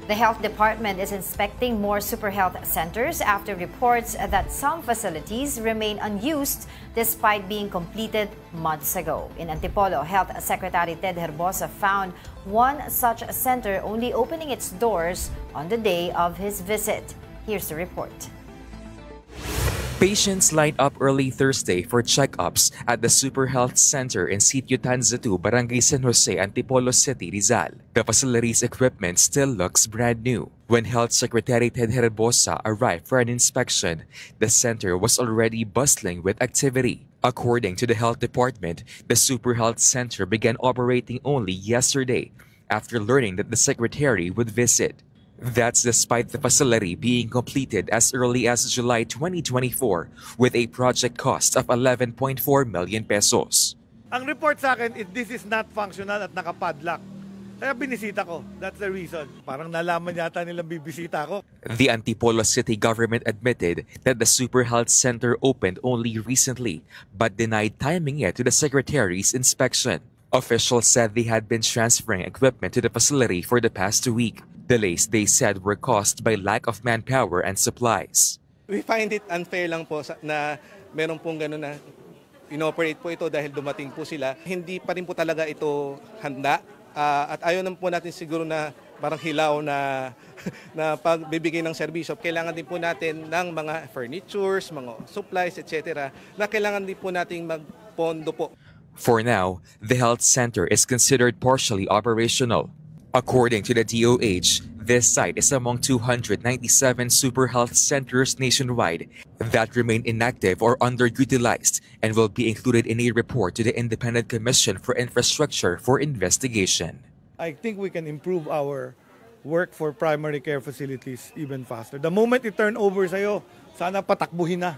The health department is inspecting more superhealth centers after reports that some facilities remain unused despite being completed months ago. In Antipolo, Health Secretary Ted Herbosa found one such center only opening its doors on the day of his visit. Here's the report. Patients lined up early Thursday for checkups at the Super Health Center in Sitio Tanzatu, Barangay San Jose, Antipolo City, Rizal. The facility's equipment still looks brand new. When Health Secretary Ted Herbosa arrived for an inspection, the center was already bustling with activity. According to the Health Department, the Super Health Center began operating only yesterday after learning that the Secretary would visit. That's despite the facility being completed as early as July 2024 with a project cost of 11.4 million pesos. Ang report sa akin, this is not functional at nakapadlock. Kaya binisita ko. That's the reason. Parang nalaman yata nilang bibisita ko. The Antipolo City government admitted that the Super Health Center opened only recently but denied timing it to the Secretary's inspection. Officials said they had been transferring equipment to the facility for the past week. Delays, they said, were caused by lack of manpower and supplies. We find it unfair lang po na meron pong gano'n na inoperate po ito dahil dumating po sila. Hindi pa rin po talaga ito handa at ayaw naman po natin siguro na parang hilaw na pagbibigay ng serbisyo. Kailangan din po natin ng mga furnitures, mga supplies, etc. na kailangan din po nating magpondo po. For now, the health center is considered partially operational. According to the DOH, this site is among 297 super health centers nationwide that remain inactive or underutilized and will be included in a report to the Independent Commission for Infrastructure for investigation. I think we can improve our work for primary care facilities even faster. The moment i-turn over sa'yo, sana patakbuhin na.